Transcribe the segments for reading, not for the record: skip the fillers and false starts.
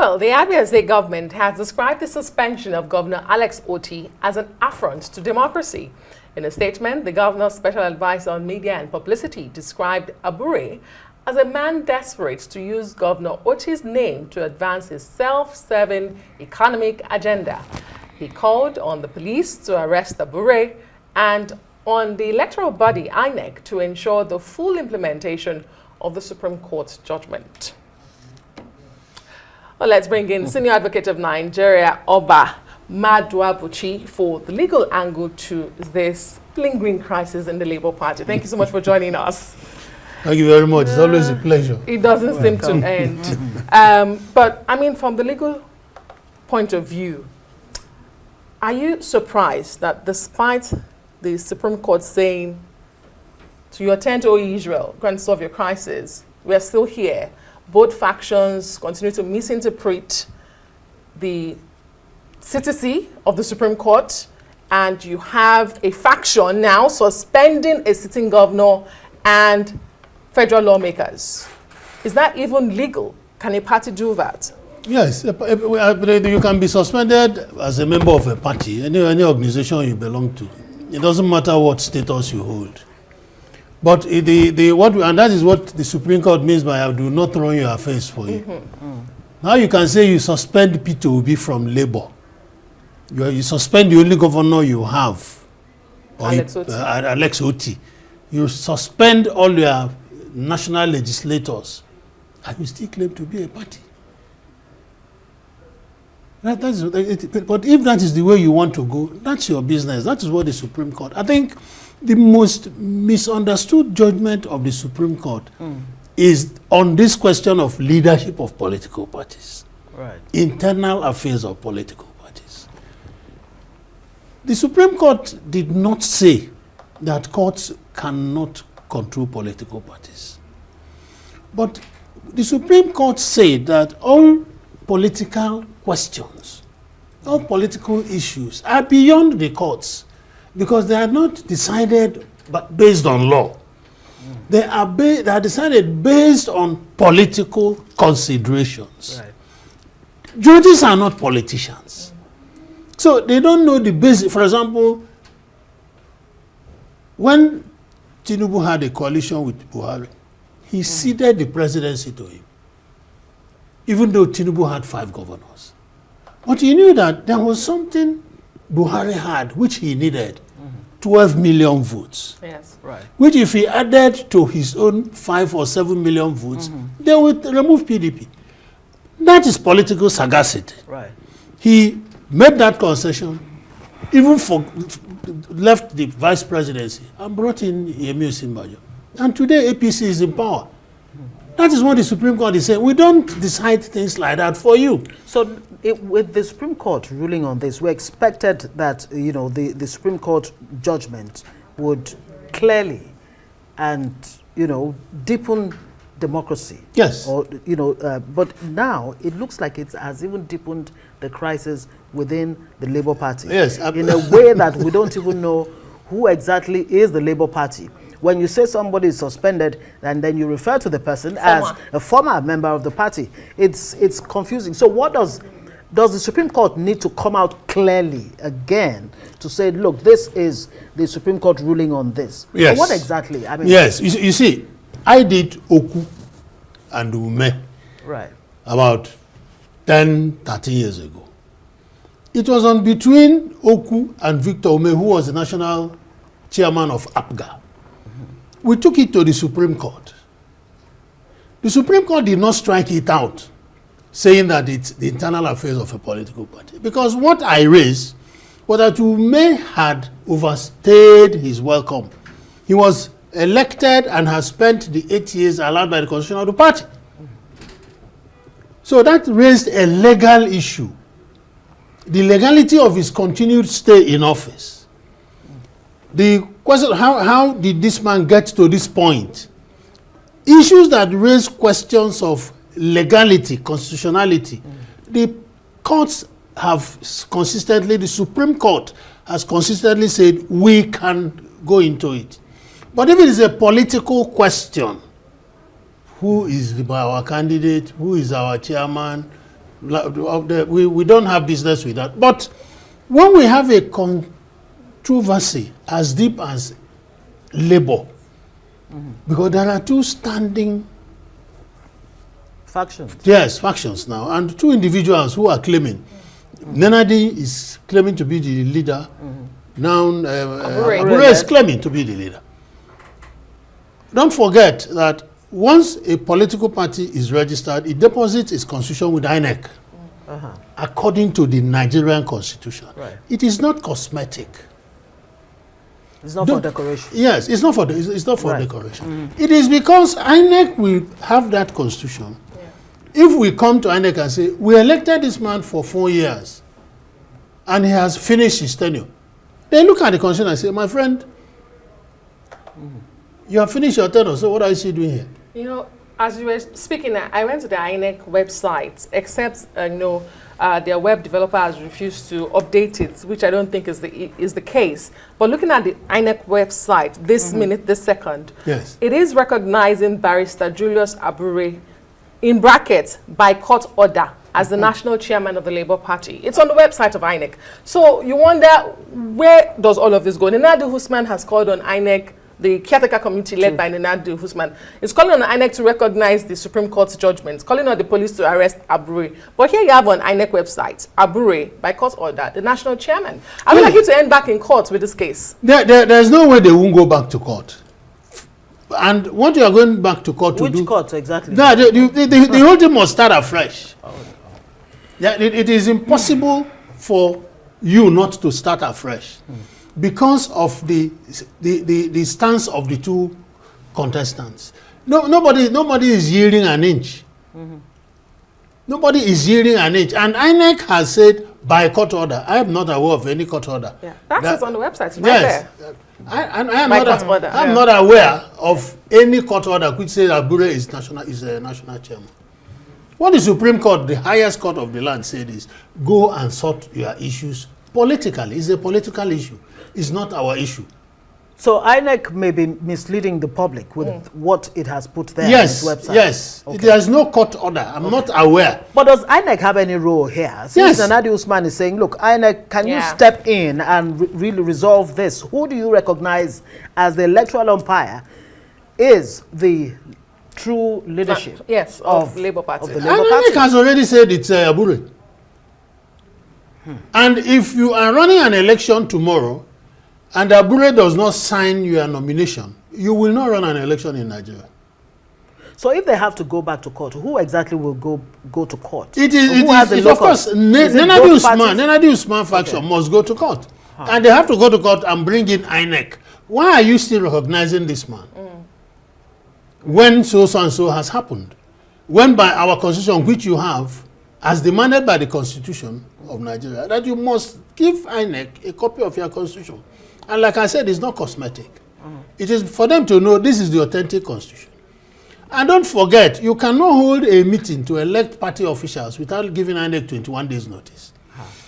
Well, the Abure State government has described the suspension of Governor Alex Otti as an affront to democracy. In a statement, the governor's special advisor on media and publicity described Abure as a man desperate to use Governor Otti's name to advance his self-serving economic agenda. He called on the police to arrest Abure and on the electoral body INEC to ensure the full implementation of the Supreme Court judgment. Well, let's bring in Senior Advocate of Nigeria, Oba Maduabuchi, for the legal angle to this lingering crisis in the Labour Party. Thank you so much for joining us. Thank you very much. It's always a pleasure. It doesn't seem to end. But, I mean, from the legal point of view, are you surprised that despite the Supreme Court saying to your tent, O Israel, go and solve your crisis, we are still here? Both factions continue to misinterpret the CTC of the Supreme Court, and you have a faction now suspending a sitting governor and federal lawmakers. Is that even legal? Can a party do that? Yes, you can be suspended as a member of a party, any organization you belong to. It doesn't matter what status you hold. But and that is what the Supreme Court means by I do not run your affairs for you. Now you can say you suspend Peter Obi from Labour. You suspend the only governor you have, or Alex Otti. You suspend all your national legislators, and you still claim to be a party. But if that is the way you want to go, that's your business. That is what the Supreme Court. I think the most misunderstood judgment of the Supreme Court is on this question of leadership of political parties, internal affairs of political parties. The Supreme Court did not say that courts cannot control political parties. But the Supreme Court said that all political questions, all political issues are beyond the courts, because they are not decided based on law. They are decided based on political considerations. Judges are not politicians. So they don't know the basic. For example, when Tinubu had a coalition with Buhari, he ceded the presidency to him, even though Tinubu had 5 governors. But he knew that there was something Buhari had, which he needed, 12 million votes. Yes. Which if he added to his own 5 or 7 million votes, they would remove PDP. That is political sagacity. He made that concession, even left the vice presidency and brought in Yemi Osinbajo. And today APC is in power. That is what the Supreme Court is saying. We don't decide things like that for you. So with the Supreme Court ruling on this, we expected that the Supreme Court judgment would clearly and deepen democracy. Yes. Or but now it looks like it has even deepened the crisis within the Labour Party. Yes. In a way that we don't even know who exactly is the Labour Party. When you say somebody is suspended and then you refer to the person as a former member of the party, it's confusing. So what does the Supreme Court need to come out clearly again to say, look, this is the Supreme Court ruling on this? Yes. So what exactly? I mean, yes. You see, I did Oku and Ume about 10, 13 years ago. It was on between Oku and Victor Ume, who was the national chairman of APGA. We took it to the Supreme Court. The Supreme Court did not strike it out, saying that it's the internal affairs of a political party. Because what I raised was that Ume had overstayed his welcome. He was elected and has spent the 8 years allowed by the constitution of the party. So that raised a legal issue. The legality of his continued stay in office. The question, how did this man get to this point? Issues that raise questions of legality, constitutionality. The courts have consistently, the Supreme Court has consistently said we can go into it. But if it is a political question, who is our candidate, who is our chairman, We don't have business with that. But when we have a controversy as deep as labor, because there are two standing factions now, and two individuals who are claiming. Nenadi is claiming to be the leader. Now Abure is claiming to be the leader. Don't forget that once a political party is registered, it deposits its constitution with INEC, according to the Nigerian constitution. Right. It is not cosmetic. It's not for decoration. Yes, it's not for decoration. It is because INEC will have that constitution. If we come to INEC and say, we elected this man for 4 years, and he has finished his tenure, they look at the constitution and say, my friend, you have finished your tenure, so what are you doing here? You know, as you were speaking, I went to the INEC website, except, their web developer has refused to update it, which I don't think is the case. But looking at the INEC website, this minute, this second, yes, it is recognizing Barrister Julius Abure, in brackets, by court order, as the national chairman of the Labour Party. It's on the website of INEC. So you wonder, where does all of this go? Nenadu Usman has called on INEC, the caretaker committee led by Nenadu Usman, is calling on INEC to recognize the Supreme Court's judgments, calling on the police to arrest Abure. But here you have on INEC website, Abure, by court order, the national chairman. I would like you to end back in court with this case. There's no way they won't go back to court. And what you are going back to court to do... Which court exactly? The whole thing must start afresh. Yeah, it is impossible for you not to start afresh because of the stance of the two contestants. Nobody is yielding an inch. Nobody is yielding an inch. And INEC has said by court order. I am not aware of any court order. Yeah, that's on the website. It's right there. I'm not aware of any court order which says Abure is a national chairman. What the Supreme Court, the highest court of the land, said is, go and sort your issues politically. It's a political issue. It's not our issue. So INEC may be misleading the public with what it has put there yes, on its website. Yes, okay. There is no court order. I'm not aware. But does INEC have any role here? Since Nenadi Usman is saying, look, INEC, can you step in and really resolve this? Who do you recognize as the electoral umpire is the true leadership of Labour Party? INEC has already said it's Abure. And if you are running an election tomorrow, and Abure does not sign your nomination, you will not run an election in Nigeria. So if they have to go back to court, who exactly will go to court? It is of course, Nenadi Usman faction must go to court. And they have to go to court and bring in INEC. Why are you still recognizing this man? When so and so has happened? When by our constitution, which you have, as demanded by the Constitution of Nigeria, that you must give INEC a copy of your constitution. And like I said, it's not cosmetic. It is for them to know this is the authentic constitution. And don't forget, you cannot hold a meeting to elect party officials without giving INEC 21 days notice.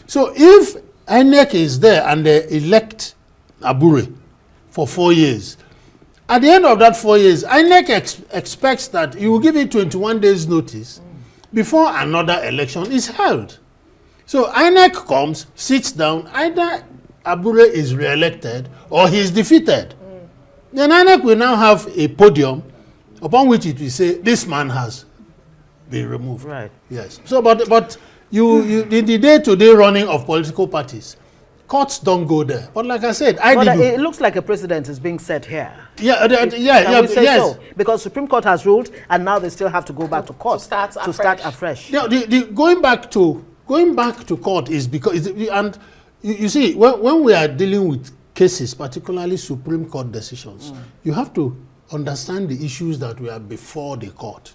So if INEC is there and they elect Abure for 4 years, at the end of that 4 years, INEC expects that you will give it 21 days notice before another election is held. So INEC comes, sits down, either Abure is re-elected or he is defeated. Then INEC will now have a podium upon which it will say, this man has been removed. Right. Yes. So, but you in the day-to-day running of political parties, courts don't go there. But like I said, it looks like a precedent is being set here. Yes. Because Supreme Court has ruled, and now they still have to go back to court to start afresh. Yeah, going back to court is because, and you see, when we are dealing with cases, particularly Supreme Court decisions, you have to understand the issues that were before the court.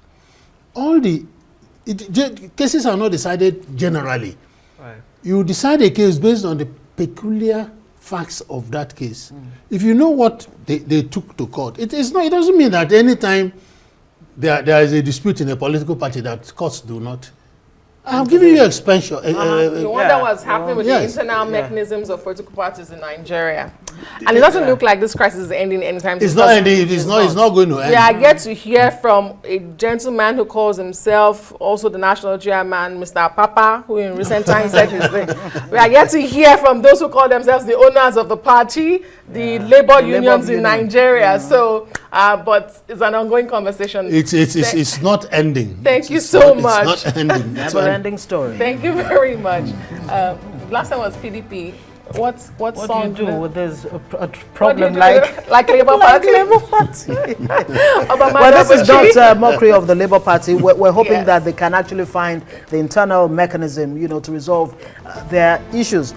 Cases are not decided generally. Right. You decide a case based on the peculiar facts of that case. If you know what they took to court, it doesn't mean that any time there is a dispute in a political party that courts do not. I've given you expansion. You wonder what's happening with the internal mechanisms of political parties in Nigeria. And it doesn't look like this crisis is ending anytime soon. It's not ending. It's not going to end. Yeah, I get to hear from a gentleman who calls himself also the national chairman, Mr. Papa, who in recent times said his thing. I get to hear from those who call themselves the owners of the party, the labor unions in Nigeria. So, but it's an ongoing conversation. It's not ending. Thank you so much. It's not ending. Never-ending story. Thank you very much. Last time was PDP. What song do you do with this problem like Labour Party? Labour Party. Well, this is not a mockery of the Labour Party. We're hoping that they can actually find the internal mechanism, to resolve their issues.